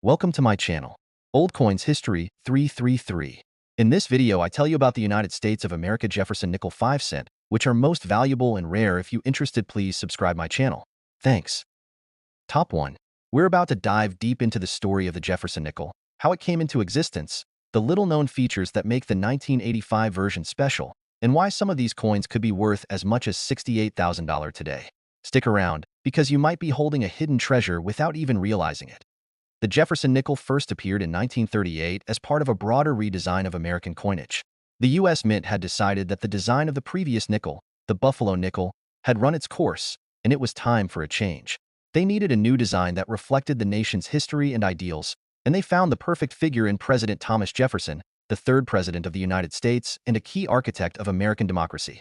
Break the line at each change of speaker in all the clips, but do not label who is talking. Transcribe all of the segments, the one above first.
Welcome to my channel, Old Coins History 333. In this video, I tell you about the United States of America Jefferson nickel 5 cent, which are most valuable and rare. If you interested, please subscribe my channel. Thanks. Top 1. We're about to dive deep into the story of the Jefferson nickel, how it came into existence, the little-known features that make the 1985 version special, and why some of these coins could be worth as much as $68,000 today. Stick around, because you might be holding a hidden treasure without even realizing it. The Jefferson nickel first appeared in 1938 as part of a broader redesign of American coinage. The U.S. Mint had decided that the design of the previous nickel, the Buffalo nickel, had run its course, and it was time for a change. They needed a new design that reflected the nation's history and ideals, and they found the perfect figure in President Thomas Jefferson, the third president of the United States and a key architect of American democracy.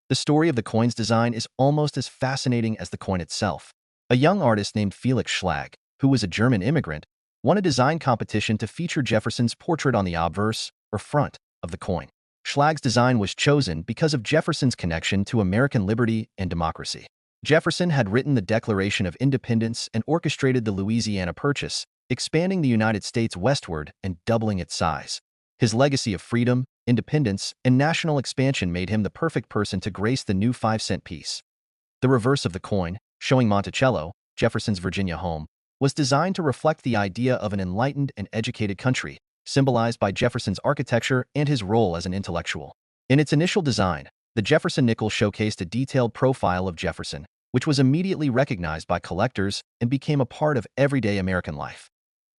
The story of the coin's design is almost as fascinating as the coin itself. A young artist named Felix Schlag, who was a German immigrant, won a design competition to feature Jefferson's portrait on the obverse, or front, of the coin. Schlag's design was chosen because of Jefferson's connection to American liberty and democracy. Jefferson had written the Declaration of Independence and orchestrated the Louisiana Purchase, expanding the United States westward and doubling its size. His legacy of freedom, independence, and national expansion made him the perfect person to grace the new 5-cent piece. The reverse of the coin, showing Monticello, Jefferson's Virginia home, was designed to reflect the idea of an enlightened and educated country, symbolized by Jefferson's architecture and his role as an intellectual. In its initial design, the Jefferson nickel showcased a detailed profile of Jefferson, which was immediately recognized by collectors and became a part of everyday American life.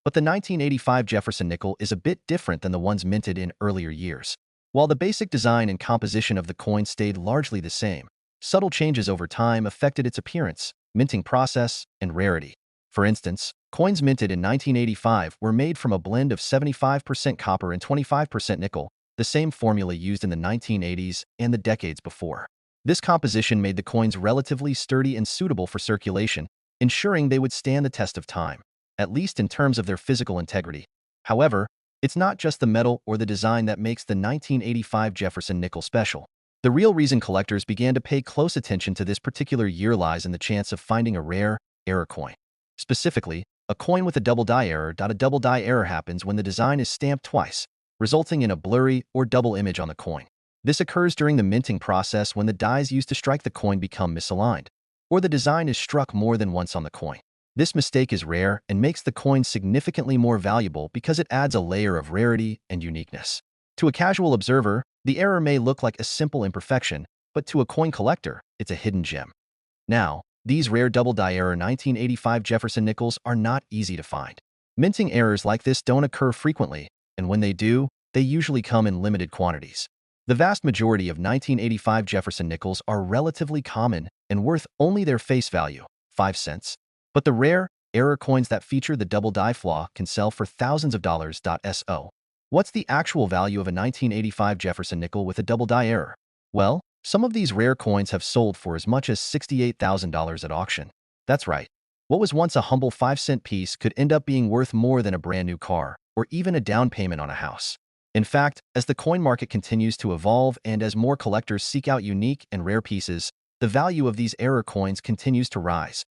But the 1985 Jefferson nickel is a bit different than the ones minted in earlier years. While the basic design and composition of the coin stayed largely the same, subtle changes over time affected its appearance, minting process, and rarity. For instance, coins minted in 1985 were made from a blend of 75% copper and 25% nickel, the same formula used in the 1980s and the decades before. This composition made the coins relatively sturdy and suitable for circulation, ensuring they would stand the test of time, at least in terms of their physical integrity. However, it's not just the metal or the design that makes the 1985 Jefferson nickel special. The real reason collectors began to pay close attention to this particular year lies in the chance of finding a rare, error coin. Specifically, a coin with a double die error. A double die error happens when the design is stamped twice, resulting in a blurry or double image on the coin. This occurs during the minting process when the dies used to strike the coin become misaligned, or the design is struck more than once on the coin. This mistake is rare and makes the coin significantly more valuable because it adds a layer of rarity and uniqueness. To a casual observer, the error may look like a simple imperfection, but to a coin collector, it's a hidden gem. Now, these rare double die error 1985 Jefferson nickels are not easy to find. Minting errors like this don't occur frequently, and when they do, they usually come in limited quantities. The vast majority of 1985 Jefferson nickels are relatively common and worth only their face value, 5 cents. But the rare, error coins that feature the double die flaw can sell for thousands of dollars. So, what's the actual value of a 1985 Jefferson nickel with a double die error? Well, some of these rare coins have sold for as much as $68,000 at auction. That's right. What was once a humble 5-cent piece could end up being worth more than a brand new car, or even a down payment on a house. In fact, as the coin market continues to evolve and as more collectors seek out unique and rare pieces, the value of these error coins continues to rise.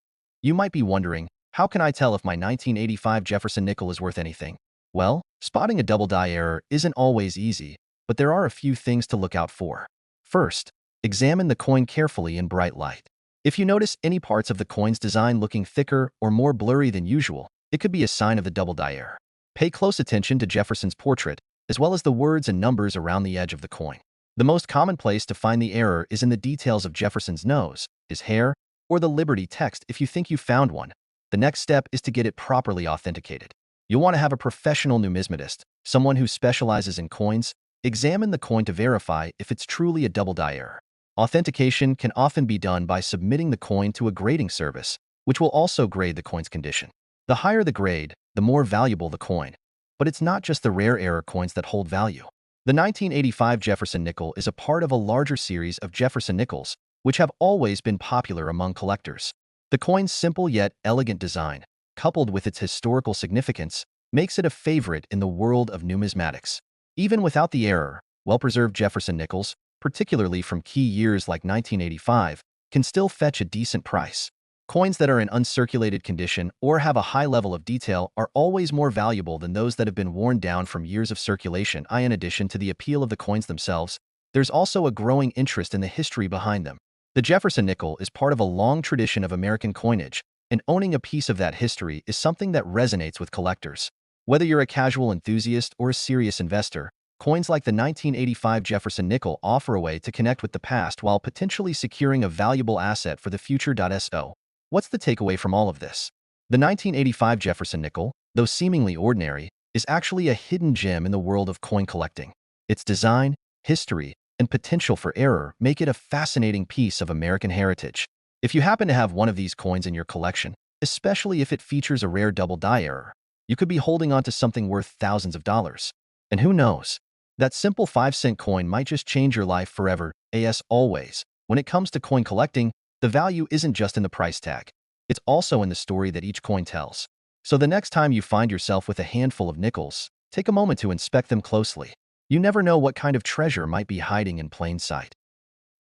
You might be wondering, how can I tell if my 1985 Jefferson nickel is worth anything? Well, spotting a double die error isn't always easy, but there are a few things to look out for. First, examine the coin carefully in bright light. If you notice any parts of the coin's design looking thicker or more blurry than usual, it could be a sign of the double die error. Pay close attention to Jefferson's portrait, as well as the words and numbers around the edge of the coin. The most common place to find the error is in the details of Jefferson's nose, his hair, or the Liberty text. If you think you found one, the next step is to get it properly authenticated. You'll want to have a professional numismatist, someone who specializes in coins, examine the coin to verify if it's truly a double die error. Authentication can often be done by submitting the coin to a grading service, which will also grade the coin's condition. The higher the grade, the more valuable the coin. But it's not just the rare error coins that hold value. The 1985 Jefferson nickel is a part of a larger series of Jefferson nickels, which have always been popular among collectors. The coin's simple yet elegant design, coupled with its historical significance, makes it a favorite in the world of numismatics. Even without the error, well-preserved Jefferson nickels, particularly from key years like 1985, can still fetch a decent price. Coins that are in uncirculated condition or have a high level of detail are always more valuable than those that have been worn down from years of circulation. In addition to the appeal of the coins themselves, there's also a growing interest in the history behind them. The Jefferson nickel is part of a long tradition of American coinage, and owning a piece of that history is something that resonates with collectors. Whether you're a casual enthusiast or a serious investor, coins like the 1985 Jefferson nickel offer a way to connect with the past while potentially securing a valuable asset for the future. So, what's the takeaway from all of this? The 1985 Jefferson nickel, though seemingly ordinary, is actually a hidden gem in the world of coin collecting. Its design, history, and potential for error make it a fascinating piece of American heritage. If you happen to have one of these coins in your collection, especially if it features a rare double die error, you could be holding on to something worth thousands of dollars. And who knows? That simple 5-cent coin might just change your life forever. As always, when it comes to coin collecting, the value isn't just in the price tag. It's also in the story that each coin tells. So the next time you find yourself with a handful of nickels, take a moment to inspect them closely. You never know what kind of treasure might be hiding in plain sight.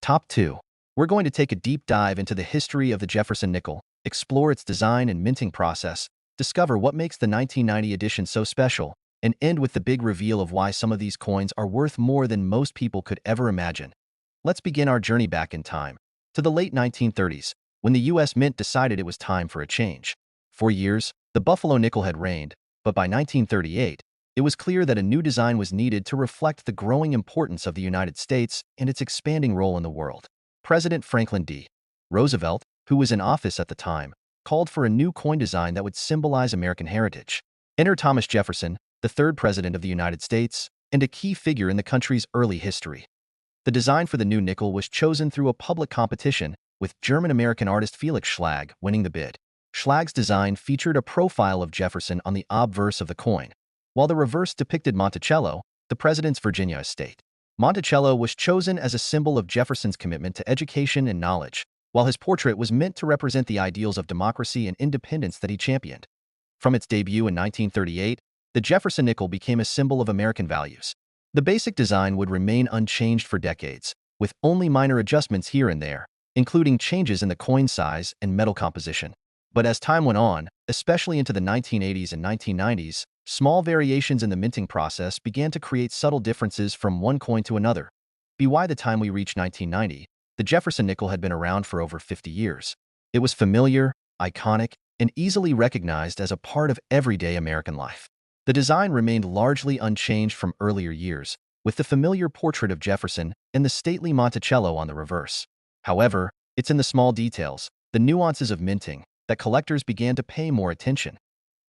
Top 2. We're going to take a deep dive into the history of the Jefferson nickel, explore its design and minting process, discover what makes the 1990 edition so special, and end with the big reveal of why some of these coins are worth more than most people could ever imagine. Let's begin our journey back in time, to the late 1930s, when the U.S. Mint decided it was time for a change. For years, the Buffalo nickel had reigned, but by 1938, it was clear that a new design was needed to reflect the growing importance of the United States and its expanding role in the world. President Franklin D. Roosevelt, who was in office at the time, called for a new coin design that would symbolize American heritage. Enter Thomas Jefferson, the third president of the United States, and a key figure in the country's early history. The design for the new nickel was chosen through a public competition, with German-American artist Felix Schlag winning the bid. Schlag's design featured a profile of Jefferson on the obverse of the coin, while the reverse depicted Monticello, the president's Virginia estate. Monticello was chosen as a symbol of Jefferson's commitment to education and knowledge, while his portrait was meant to represent the ideals of democracy and independence that he championed. From its debut in 1938, the Jefferson nickel became a symbol of American values. The basic design would remain unchanged for decades, with only minor adjustments here and there, including changes in the coin size and metal composition. But as time went on, especially into the 1980s and 1990s, small variations in the minting process began to create subtle differences from one coin to another. By the time we reached 1990, the Jefferson nickel had been around for over 50 years. It was familiar, iconic, and easily recognized as a part of everyday American life. The design remained largely unchanged from earlier years, with the familiar portrait of Jefferson and the stately Monticello on the reverse. However, it's in the small details, the nuances of minting, that collectors began to pay more attention.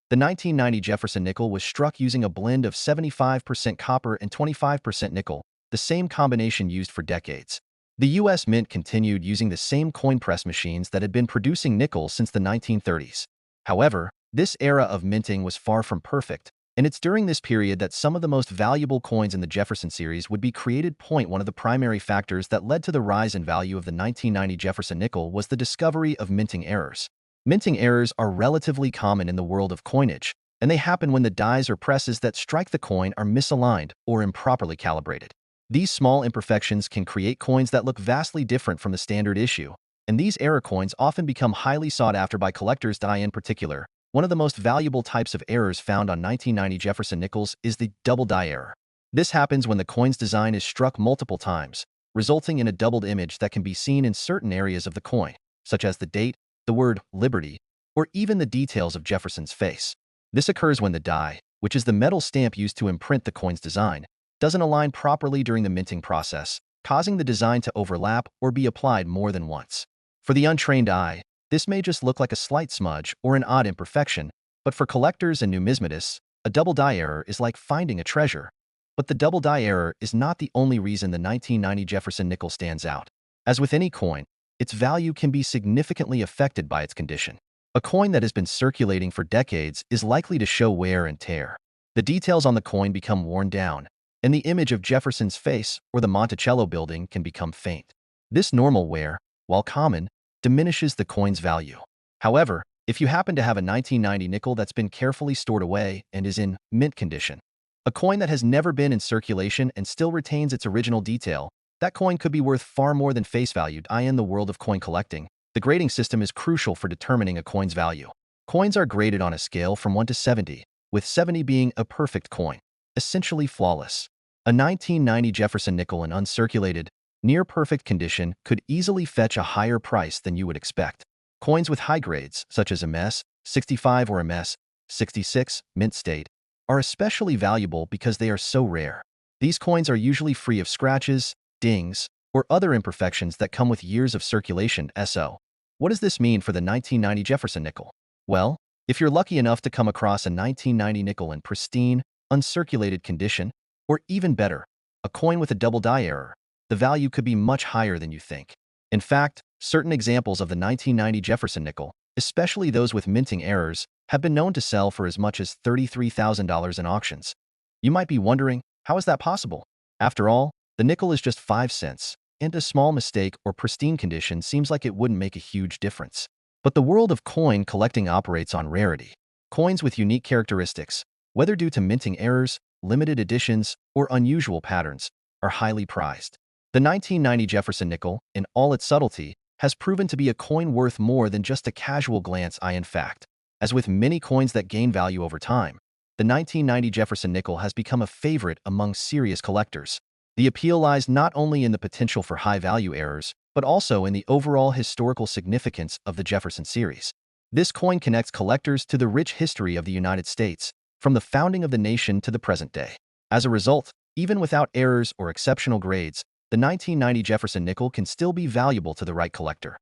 The 1990 Jefferson nickel was struck using a blend of 75% copper and 25% nickel, the same combination used for decades. The U.S. Mint continued using the same coin press machines that had been producing nickel since the 1930s. However, this era of minting was far from perfect, and it's during this period that some of the most valuable coins in the Jefferson series would be created. One of the primary factors that led to the rise in value of the 1990 Jefferson nickel was the discovery of minting errors. Minting errors are relatively common in the world of coinage, and they happen when the dies or presses that strike the coin are misaligned or improperly calibrated. These small imperfections can create coins that look vastly different from the standard issue, and these error coins often become highly sought after by collectors. In particular, one of the most valuable types of errors found on 1990 Jefferson nickels is the double die error. This happens when the coin's design is struck multiple times, resulting in a doubled image that can be seen in certain areas of the coin, such as the date, the word Liberty, or even the details of Jefferson's face. This occurs when the die, which is the metal stamp used to imprint the coin's design, doesn't align properly during the minting process, causing the design to overlap or be applied more than once. For the untrained eye, this may just look like a slight smudge or an odd imperfection, but for collectors and numismatists, a double die error is like finding a treasure. But the double die error is not the only reason the 1990 Jefferson nickel stands out. As with any coin, its value can be significantly affected by its condition. A coin that has been circulating for decades is likely to show wear and tear. The details on the coin become worn down, and the image of Jefferson's face or the Monticello building can become faint. This normal wear, while common, diminishes the coin's value. However, if you happen to have a 1990 nickel that's been carefully stored away and is in mint condition, a coin that has never been in circulation and still retains its original detail, that coin could be worth far more than face value. In the world of coin collecting, The grading system is crucial for determining a coin's value. Coins are graded on a scale from 1 to 70, with 70 being a perfect coin, essentially flawless. A 1990 Jefferson nickel in uncirculated, near-perfect condition could easily fetch a higher price than you would expect. Coins with high grades, such as MS 65 or MS 66, mint state, are especially valuable because they are so rare. These coins are usually free of scratches, dings, or other imperfections that come with years of circulation. So, what does this mean for the 1990 Jefferson nickel? Well, if you're lucky enough to come across a 1990 nickel in pristine, uncirculated condition, or even better, a coin with a double die error, the value could be much higher than you think. In fact, certain examples of the 1990 Jefferson nickel, especially those with minting errors, have been known to sell for as much as $33,000 in auctions. You might be wondering, how is that possible? After all, the nickel is just 5 cents, and a small mistake or pristine condition seems like it wouldn't make a huge difference. But the world of coin collecting operates on rarity. Coins with unique characteristics, whether due to minting errors, limited editions, or unusual patterns, are highly prized. The 1990 Jefferson nickel, in all its subtlety, has proven to be a coin worth more than just a casual glance eye. In fact, as with many coins that gain value over time, the 1990 Jefferson nickel has become a favorite among serious collectors. The appeal lies not only in the potential for high-value errors, but also in the overall historical significance of the Jefferson series. This coin connects collectors to the rich history of the United States, from the founding of the nation to the present day. As a result, even without errors or exceptional grades, the 1990 Jefferson nickel can still be valuable to the right collector.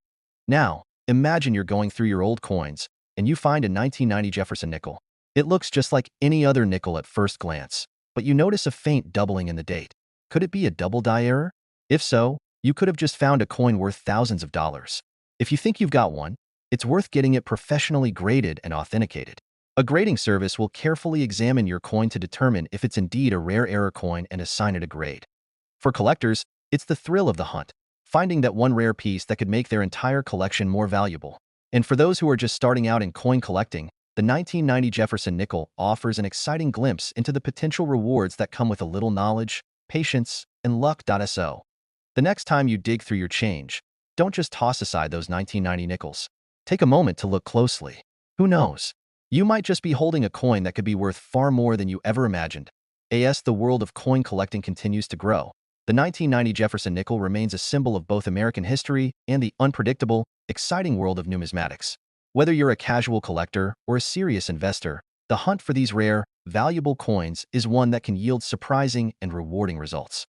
Now, imagine you're going through your old coins, and you find a 1990 Jefferson nickel. It looks just like any other nickel at first glance, but you notice a faint doubling in the date. Could it be a double die error? If so, you could have just found a coin worth thousands of dollars. If you think you've got one, it's worth getting it professionally graded and authenticated. A grading service will carefully examine your coin to determine if it's indeed a rare error coin and assign it a grade. For collectors, it's the thrill of the hunt, finding that one rare piece that could make their entire collection more valuable. And for those who are just starting out in coin collecting, the 1990 Jefferson nickel offers an exciting glimpse into the potential rewards that come with a little knowledge, patience, and luck. So, the next time you dig through your change, don't just toss aside those 1990 nickels. Take a moment to look closely. Who knows? You might just be holding a coin that could be worth far more than you ever imagined. As the world of coin collecting continues to grow, the 1990 Jefferson nickel remains a symbol of both American history and the unpredictable, exciting world of numismatics. Whether you're a casual collector or a serious investor, the hunt for these rare, valuable coins is one that can yield surprising and rewarding results.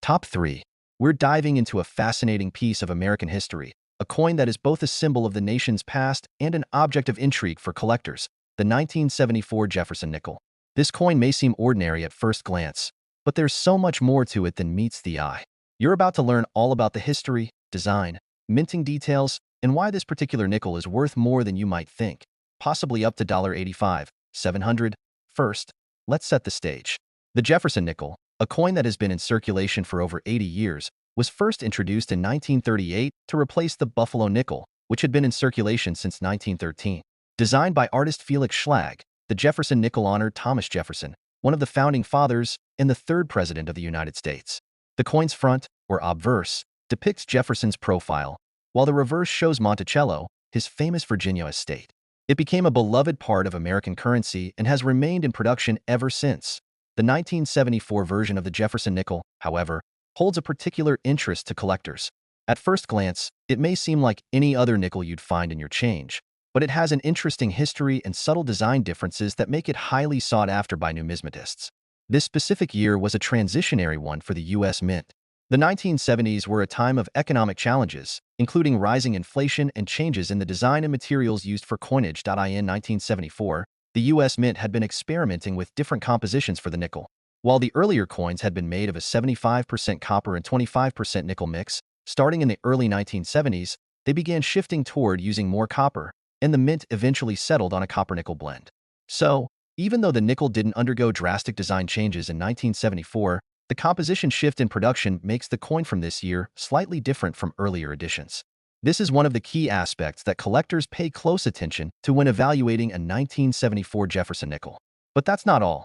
Top 3. We're diving into a fascinating piece of American history, a coin that is both a symbol of the nation's past and an object of intrigue for collectors, the 1974 Jefferson nickel. This coin may seem ordinary at first glance, but there's so much more to it than meets the eye. You're about to learn all about the history, design, minting details, and why this particular nickel is worth more than you might think, possibly up to $85,700. First, let's set the stage. The Jefferson nickel, a coin that has been in circulation for over 80 years, was first introduced in 1938 to replace the Buffalo nickel, which had been in circulation since 1913. Designed by artist Felix Schlag, the Jefferson nickel honored Thomas Jefferson, one of the founding fathers and the third president of the United States. The coin's front, or obverse, depicts Jefferson's profile, while the reverse shows Monticello, his famous Virginia estate. It became a beloved part of American currency and has remained in production ever since. The 1974 version of the Jefferson nickel, however, holds a particular interest to collectors. At first glance, it may seem like any other nickel you'd find in your change, but it has an interesting history and subtle design differences that make it highly sought after by numismatists. This specific year was a transitionary one for the U.S. Mint. The 1970s were a time of economic challenges, including rising inflation and changes in the design and materials used for coinage. In 1974, the U.S. Mint had been experimenting with different compositions for the nickel. While the earlier coins had been made of a 75% copper and 25% nickel mix, starting in the early 1970s, they began shifting toward using more copper, and the Mint eventually settled on a copper-nickel blend. So, even though the nickel didn't undergo drastic design changes in 1974, the composition shift in production makes the coin from this year slightly different from earlier editions. This is one of the key aspects that collectors pay close attention to when evaluating a 1974 Jefferson nickel. But that's not all.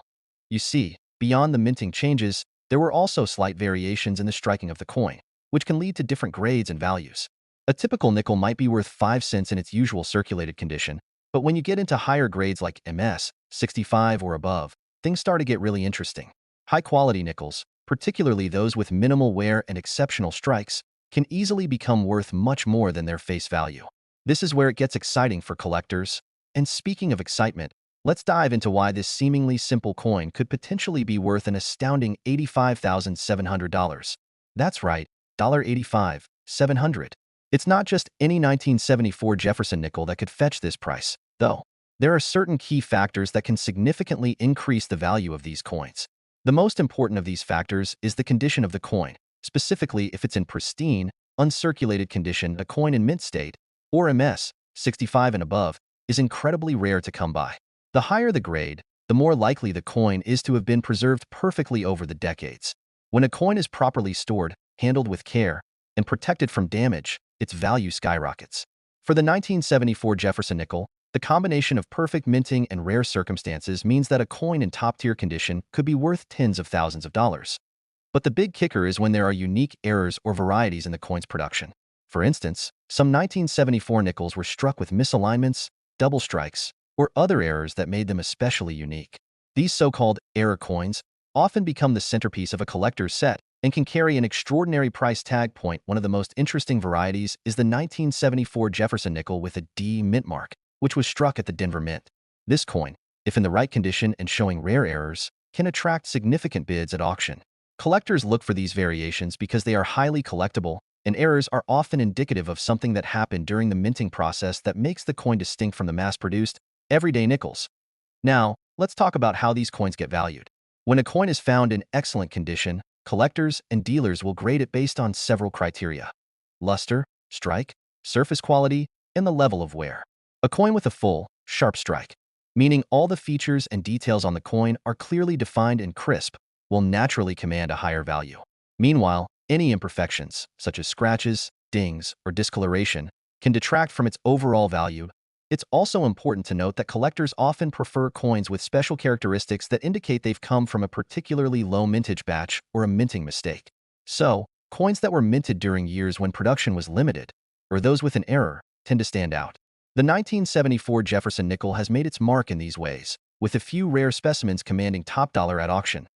You see, beyond the minting changes, there were also slight variations in the striking of the coin, which can lead to different grades and values. A typical nickel might be worth 5 cents in its usual circulated condition, but when you get into higher grades like MS, 65 or above, things start to get really interesting. High-quality nickels, particularly those with minimal wear and exceptional strikes, can easily become worth much more than their face value. This is where it gets exciting for collectors. And speaking of excitement, let's dive into why this seemingly simple coin could potentially be worth an astounding $85,700. That's right, $85,700. It's not just any 1974 Jefferson nickel that could fetch this price, though. There are certain key factors that can significantly increase the value of these coins. The most important of these factors is the condition of the coin, specifically if it's in pristine, uncirculated condition. A coin in mint state, or MS, 65 and above, is incredibly rare to come by. The higher the grade, the more likely the coin is to have been preserved perfectly over the decades. When a coin is properly stored, handled with care, and protected from damage, its value skyrockets. For the 1974 Jefferson nickel, the combination of perfect minting and rare circumstances means that a coin in top-tier condition could be worth tens of thousands of dollars. But the big kicker is when there are unique errors or varieties in the coin's production. For instance, some 1974 nickels were struck with misalignments, double strikes, or other errors that made them especially unique. These so-called error coins often become the centerpiece of a collector's set and can carry an extraordinary price tag. One of the most interesting varieties is the 1974 Jefferson nickel with a D mint mark, which was struck at the Denver Mint. This coin, if in the right condition and showing rare errors, can attract significant bids at auction. Collectors look for these variations because they are highly collectible, and errors are often indicative of something that happened during the minting process that makes the coin distinct from the mass-produced, everyday nickels. Now, let's talk about how these coins get valued. When a coin is found in excellent condition, collectors and dealers will grade it based on several criteria: luster, strike, surface quality, and the level of wear. A coin with a full, sharp strike, meaning all the features and details on the coin are clearly defined and crisp, will naturally command a higher value. Meanwhile, any imperfections, such as scratches, dings, or discoloration, can detract from its overall value. It's also important to note that collectors often prefer coins with special characteristics that indicate they've come from a particularly low mintage batch or a minting mistake. So, coins that were minted during years when production was limited, or those with an error, tend to stand out. The 1974 Jefferson nickel has made its mark in these ways, with a few rare specimens commanding top dollar at auction.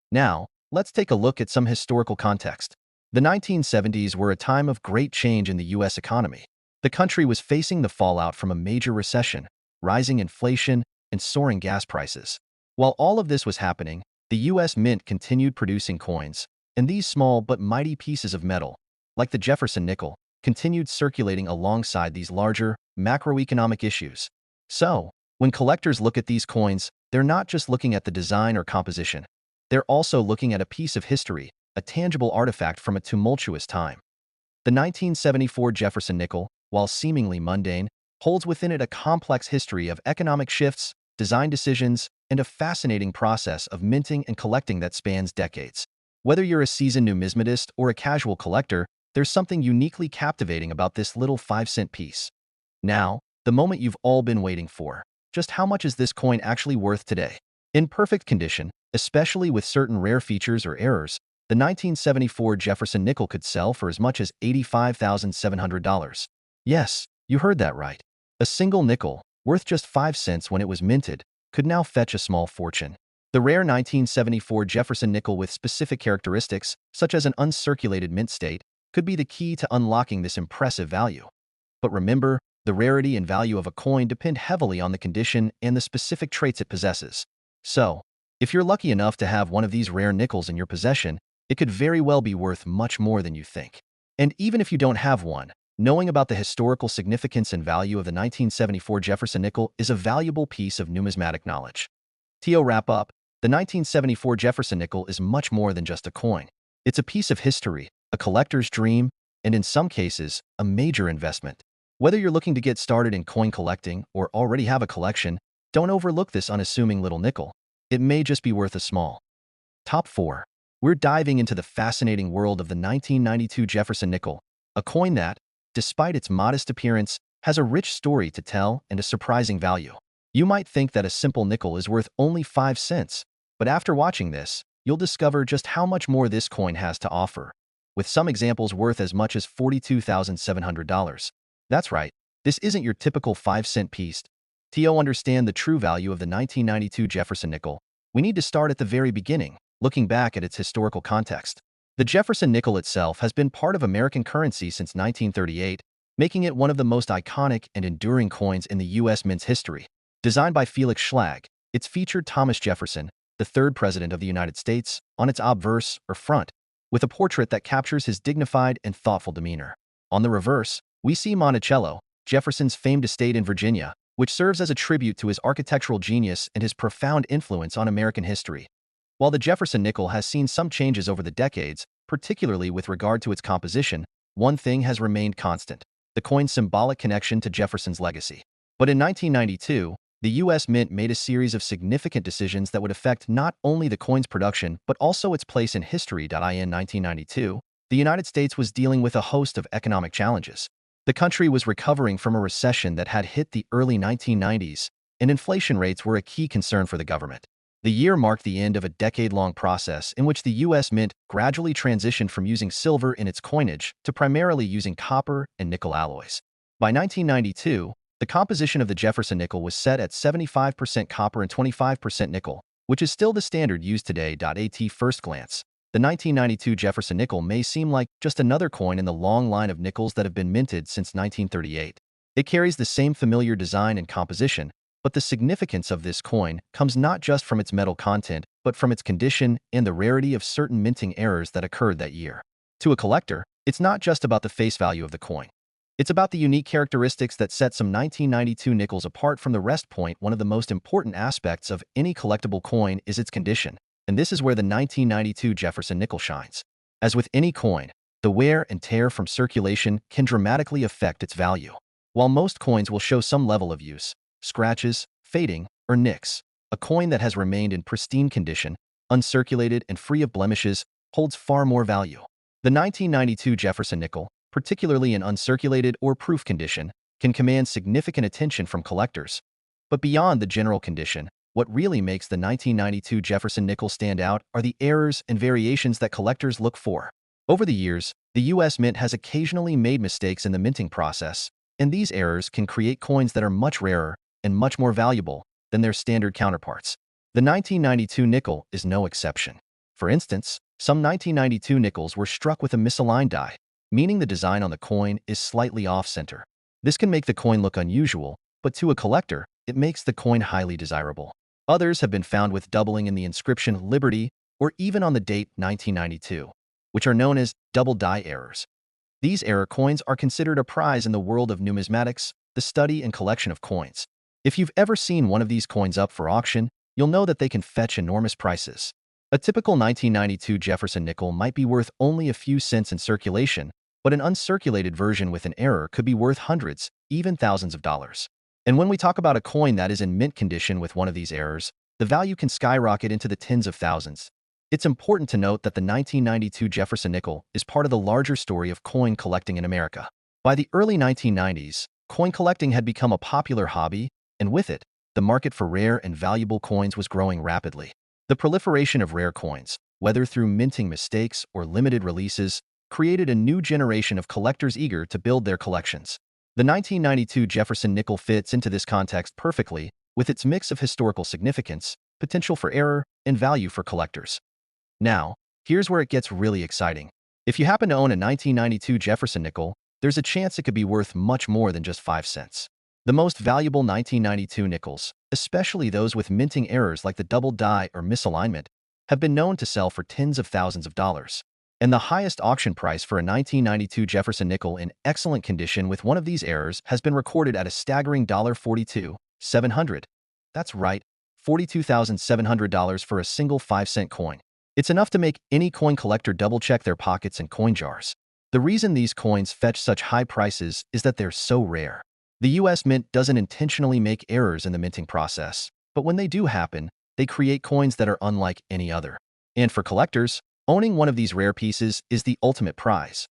Now, let's take a look at some historical context. The 1970s were a time of great change in the U.S. economy. The country was facing the fallout from a major recession, rising inflation, and soaring gas prices. While all of this was happening, the U.S. Mint continued producing coins, and these small but mighty pieces of metal, like the Jefferson nickel, continued circulating alongside these larger, macroeconomic issues. So, when collectors look at these coins, they're not just looking at the design or composition. They're also looking at a piece of history, a tangible artifact from a tumultuous time. The 1974 Jefferson nickel, while seemingly mundane, holds within it a complex history of economic shifts, design decisions, and a fascinating process of minting and collecting that spans decades. Whether you're a seasoned numismatist or a casual collector, there's something uniquely captivating about this little 5-cent piece. Now, the moment you've all been waiting for. Just how much is this coin actually worth today? In perfect condition, especially with certain rare features or errors, the 1974 Jefferson nickel could sell for as much as $85,700. Yes, you heard that right. A single nickel, worth just 5 cents when it was minted, could now fetch a small fortune. The rare 1974 Jefferson nickel with specific characteristics, such as an uncirculated mint state, could be the key to unlocking this impressive value. But remember, the rarity and value of a coin depend heavily on the condition and the specific traits it possesses. So, if you're lucky enough to have one of these rare nickels in your possession, it could very well be worth much more than you think. And even if you don't have one, knowing about the historical significance and value of the 1974 Jefferson nickel is a valuable piece of numismatic knowledge. To wrap up, the 1974 Jefferson nickel is much more than just a coin. It's a piece of history, a collector's dream, and in some cases, a major investment. Whether you're looking to get started in coin collecting or already have a collection, don't overlook this unassuming little nickel. It may just be worth a small. Top 4. We're diving into the fascinating world of the 1992 Jefferson nickel, a coin that, despite its modest appearance, has a rich story to tell and a surprising value. You might think that a simple nickel is worth only 5 cents, but after watching this, you'll discover just how much more this coin has to offer. with some examples worth as much as $42,700. That's right, this isn't your typical 5-cent piece. To understand the true value of the 1992 Jefferson nickel, we need to start at the very beginning, looking back at its historical context. The Jefferson nickel itself has been part of American currency since 1938, making it one of the most iconic and enduring coins in the U.S. mint's history. Designed by Felix Schlag, it's featured Thomas Jefferson, the third president of the United States, on its obverse, or front, with a portrait that captures his dignified and thoughtful demeanor. On the reverse, we see Monticello, Jefferson's famed estate in Virginia, which serves as a tribute to his architectural genius and his profound influence on American history. While the Jefferson nickel has seen some changes over the decades, particularly with regard to its composition, one thing has remained constant: the coin's symbolic connection to Jefferson's legacy. But in 1992, the U.S. Mint made a series of significant decisions that would affect not only the coin's production but also its place in history. In 1992, the United States was dealing with a host of economic challenges. The country was recovering from a recession that had hit the early 1990s, and inflation rates were a key concern for the government. The year marked the end of a decade-long process in which the U.S. Mint gradually transitioned from using silver in its coinage to primarily using copper and nickel alloys. By 1992, the composition of the Jefferson nickel was set at 75% copper and 25% nickel, which is still the standard used today. At first glance, the 1992 Jefferson nickel may seem like just another coin in the long line of nickels that have been minted since 1938. It carries the same familiar design and composition, but the significance of this coin comes not just from its metal content, but from its condition and the rarity of certain minting errors that occurred that year. To a collector, it's not just about the face value of the coin. It's about the unique characteristics that set some 1992 nickels apart from the rest. One of the most important aspects of any collectible coin is its condition, and this is where the 1992 Jefferson nickel shines. As with any coin, the wear and tear from circulation can dramatically affect its value. While most coins will show some level of use, scratches, fading, or nicks, a coin that has remained in pristine condition, uncirculated and free of blemishes, holds far more value. The 1992 Jefferson nickel, particularly in uncirculated or proof condition, can command significant attention from collectors. But beyond the general condition, what really makes the 1992 Jefferson nickel stand out are the errors and variations that collectors look for. Over the years, the U.S. Mint has occasionally made mistakes in the minting process, and these errors can create coins that are much rarer and much more valuable than their standard counterparts. The 1992 nickel is no exception. For instance, some 1992 nickels were struck with a misaligned die, meaning the design on the coin is slightly off-center. This can make the coin look unusual, but to a collector, it makes the coin highly desirable. Others have been found with doubling in the inscription Liberty or even on the date 1992, which are known as double die errors. These error coins are considered a prize in the world of numismatics, the study and collection of coins. If you've ever seen one of these coins up for auction, you'll know that they can fetch enormous prices. A typical 1992 Jefferson nickel might be worth only a few cents in circulation, but an uncirculated version with an error could be worth hundreds, even thousands of dollars. And when we talk about a coin that is in mint condition with one of these errors, the value can skyrocket into the tens of thousands. It's important to note that the 1992 Jefferson nickel is part of the larger story of coin collecting in America. By the early 1990s, coin collecting had become a popular hobby, and with it, the market for rare and valuable coins was growing rapidly. The proliferation of rare coins, whether through minting mistakes or limited releases, created a new generation of collectors eager to build their collections. The 1992 Jefferson nickel fits into this context perfectly, with its mix of historical significance, potential for error, and value for collectors. Now, here's where it gets really exciting. If you happen to own a 1992 Jefferson nickel, there's a chance it could be worth much more than just 5 cents. The most valuable 1992 nickels, especially those with minting errors like the double die or misalignment, have been known to sell for tens of thousands of dollars. And the highest auction price for a 1992 Jefferson nickel in excellent condition with one of these errors has been recorded at a staggering $42,700. That's right, $42,700 for a single 5-cent coin. It's enough to make any coin collector double-check their pockets and coin jars. The reason these coins fetch such high prices is that they're so rare. The U.S. Mint doesn't intentionally make errors in the minting process, but when they do happen, they create coins that are unlike any other. And for collectors, owning one of these rare pieces is the ultimate prize.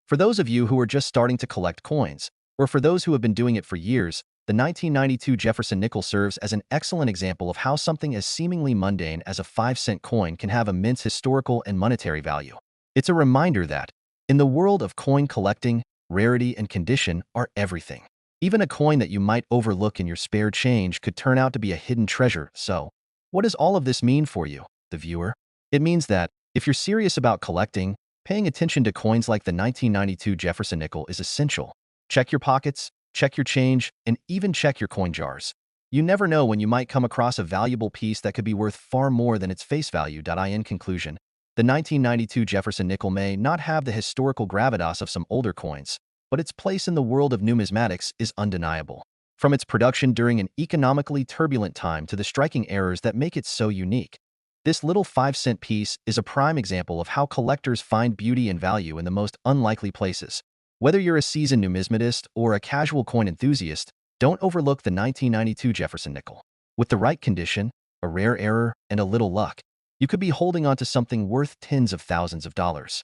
For those of you who are just starting to collect coins, or for those who have been doing it for years, the 1992 Jefferson nickel serves as an excellent example of how something as seemingly mundane as a 5-cent coin can have immense historical and monetary value. It's a reminder that, In the world of coin collecting, rarity and condition are everything. Even a coin that you might overlook in your spare change could turn out to be a hidden treasure. So, what does all of this mean for you, the viewer? It means that, if you're serious about collecting, paying attention to coins like the 1992 Jefferson nickel is essential. Check your pockets, check your change, and even check your coin jars. You never know when you might come across a valuable piece that could be worth far more than its face value. In conclusion, the 1992 Jefferson nickel may not have the historical gravitas of some older coins, but its place in the world of numismatics is undeniable. From its production during an economically turbulent time to the striking errors that make it so unique, this little 5-cent piece is a prime example of how collectors find beauty and value in the most unlikely places. Whether you're a seasoned numismatist or a casual coin enthusiast, don't overlook the 1992 Jefferson nickel. With the right condition, a rare error, and a little luck, you could be holding on to something worth tens of thousands of dollars.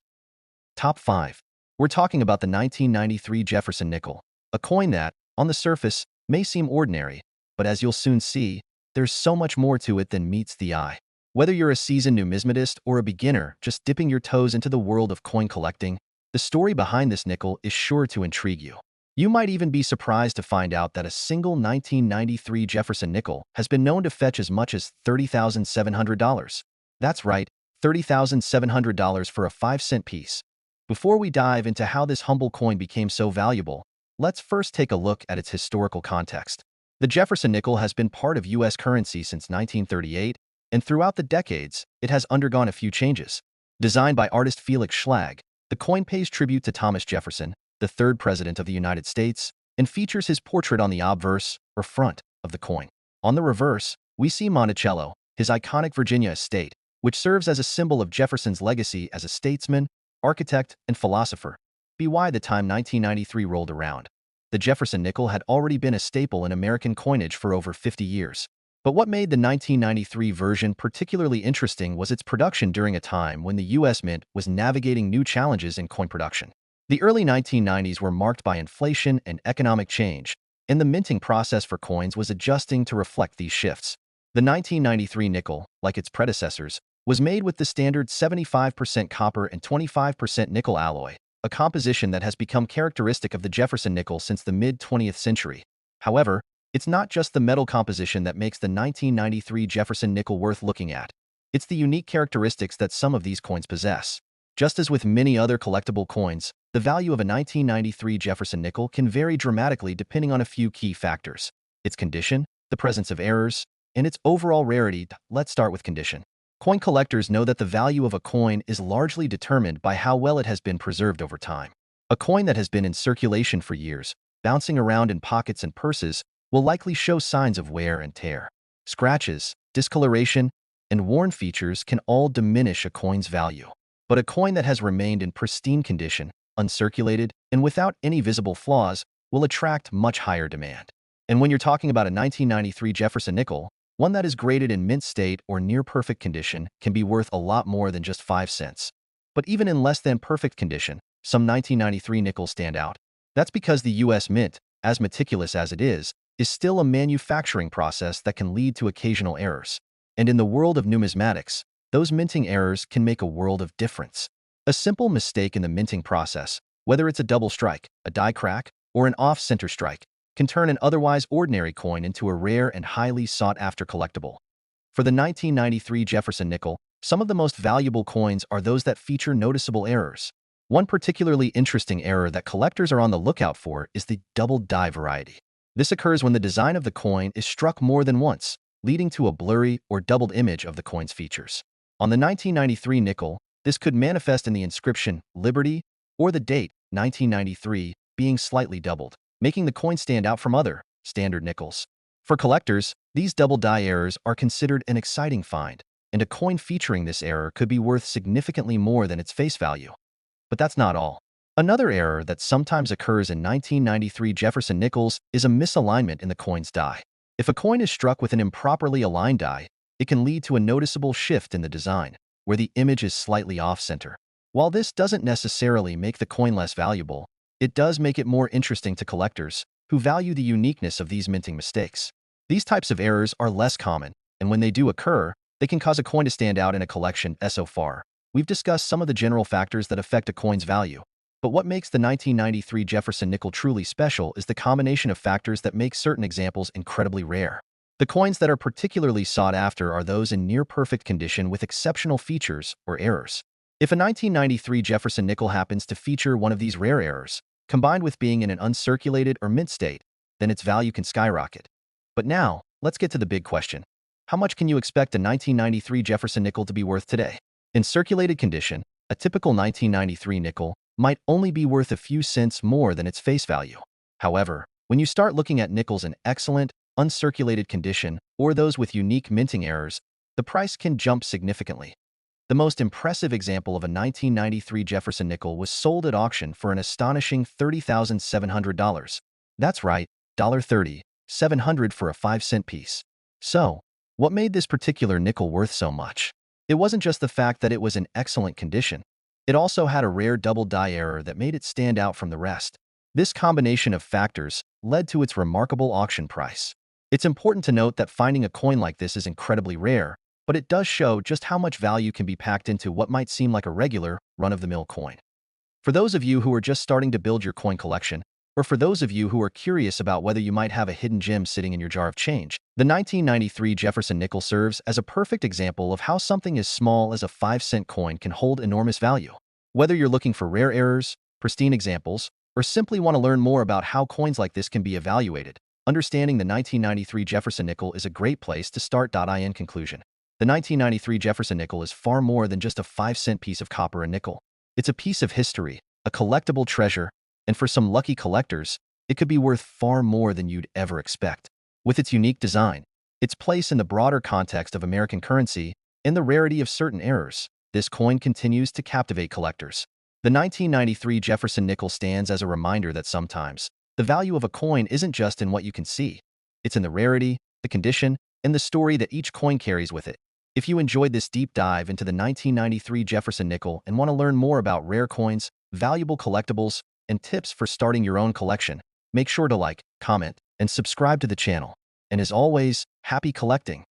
Top 5. We're talking about the 1993 Jefferson nickel, a coin that, on the surface, may seem ordinary, but as you'll soon see, there's so much more to it than meets the eye. Whether you're a seasoned numismatist or a beginner just dipping your toes into the world of coin collecting, the story behind this nickel is sure to intrigue you. You might even be surprised to find out that a single 1993 Jefferson nickel has been known to fetch as much as $30,700. That's right, $30,700 for a 5-cent piece. Before we dive into how this humble coin became so valuable, let's first take a look at its historical context. The Jefferson nickel has been part of U.S. currency since 1938, and throughout the decades, it has undergone a few changes. Designed by artist Felix Schlag, the coin pays tribute to Thomas Jefferson, the third president of the United States, and features his portrait on the obverse, or front, of the coin. On the reverse, we see Monticello, his iconic Virginia estate, which serves as a symbol of Jefferson's legacy as a statesman, architect, and philosopher. By the time 1993 rolled around, the Jefferson nickel had already been a staple in American coinage for over 50 years. But what made the 1993 version particularly interesting was its production during a time when the U.S. Mint was navigating new challenges in coin production. The early 1990s were marked by inflation and economic change, and the minting process for coins was adjusting to reflect these shifts. The 1993 nickel, like its predecessors, was made with the standard 75% copper and 25% nickel alloy, a composition that has become characteristic of the Jefferson nickel since the mid-20th century. However, it's not just the metal composition that makes the 1993 Jefferson nickel worth looking at. It's the unique characteristics that some of these coins possess. Just as with many other collectible coins, the value of a 1993 Jefferson nickel can vary dramatically depending on a few key factors: its condition, the presence of errors, and its overall rarity. Let's start with condition. Coin collectors know that the value of a coin is largely determined by how well it has been preserved over time. A coin that has been in circulation for years, bouncing around in pockets and purses, will likely show signs of wear and tear. Scratches, discoloration, and worn features can all diminish a coin's value. But a coin that has remained in pristine condition, uncirculated, and without any visible flaws will attract much higher demand. And when you're talking about a 1993 Jefferson nickel, one that is graded in mint state or near perfect condition can be worth a lot more than just 5 cents. But even in less than perfect condition, some 1993 nickels stand out. That's because the U.S. Mint, as meticulous as it is still a manufacturing process that can lead to occasional errors. And in the world of numismatics, those minting errors can make a world of difference. A simple mistake in the minting process, whether it's a double strike, a die crack, or an off-center strike, can turn an otherwise ordinary coin into a rare and highly sought-after collectible. For the 1993 Jefferson nickel, some of the most valuable coins are those that feature noticeable errors. One particularly interesting error that collectors are on the lookout for is the double die variety. This occurs when the design of the coin is struck more than once, leading to a blurry or doubled image of the coin's features. On the 1993 nickel, this could manifest in the inscription Liberty or the date 1993 being slightly doubled, making the coin stand out from other standard nickels. For collectors, these double die errors are considered an exciting find, and a coin featuring this error could be worth significantly more than its face value. But that's not all. Another error that sometimes occurs in 1993 Jefferson nickels is a misalignment in the coin's die. If a coin is struck with an improperly aligned die, it can lead to a noticeable shift in the design, where the image is slightly off-center. While this doesn't necessarily make the coin less valuable, it does make it more interesting to collectors who value the uniqueness of these minting mistakes. These types of errors are less common, and when they do occur, they can cause a coin to stand out in a collection. So far, we've discussed some of the general factors that affect a coin's value, But what makes the 1993 Jefferson nickel truly special is the combination of factors that make certain examples incredibly rare. The coins that are particularly sought after are those in near-perfect condition with exceptional features or errors. If a 1993 Jefferson nickel happens to feature one of these rare errors, combined with being in an uncirculated or mint state, then its value can skyrocket. But now, let's get to the big question. How much can you expect a 1993 Jefferson nickel to be worth today? In circulated condition, a typical 1993 nickel might only be worth a few cents more than its face value. However, when you start looking at nickels in excellent, uncirculated condition or those with unique minting errors, the price can jump significantly. The most impressive example of a 1993 Jefferson nickel was sold at auction for an astonishing $30,700. That's right, $30, $700 for a 5-cent piece. So, what made this particular nickel worth so much? It wasn't just the fact that it was in excellent condition. It also had a rare double die error that made it stand out from the rest. This combination of factors led to its remarkable auction price. It's important to note that finding a coin like this is incredibly rare, but it does show just how much value can be packed into what might seem like a regular, run-of-the-mill coin. For those of you who are just starting to build your coin collection, or for those of you who are curious about whether you might have a hidden gem sitting in your jar of change, the 1993 Jefferson nickel serves as a perfect example of how something as small as a 5-cent coin can hold enormous value. Whether you're looking for rare errors, pristine examples, or simply want to learn more about how coins like this can be evaluated, understanding the 1993 Jefferson nickel is a great place to start. In conclusion, the 1993 Jefferson nickel is far more than just a 5-cent piece of copper and nickel. It's a piece of history, a collectible treasure, and for some lucky collectors, it could be worth far more than you'd ever expect. With its unique design, its place in the broader context of American currency, and the rarity of certain errors, this coin continues to captivate collectors. The 1993 Jefferson nickel stands as a reminder that sometimes, the value of a coin isn't just in what you can see. It's in the rarity, the condition, and the story that each coin carries with it. If you enjoyed this deep dive into the 1993 Jefferson nickel and want to learn more about rare coins, valuable collectibles, and tips for starting your own collection, make sure to like, comment, and subscribe to the channel. And as always, happy collecting!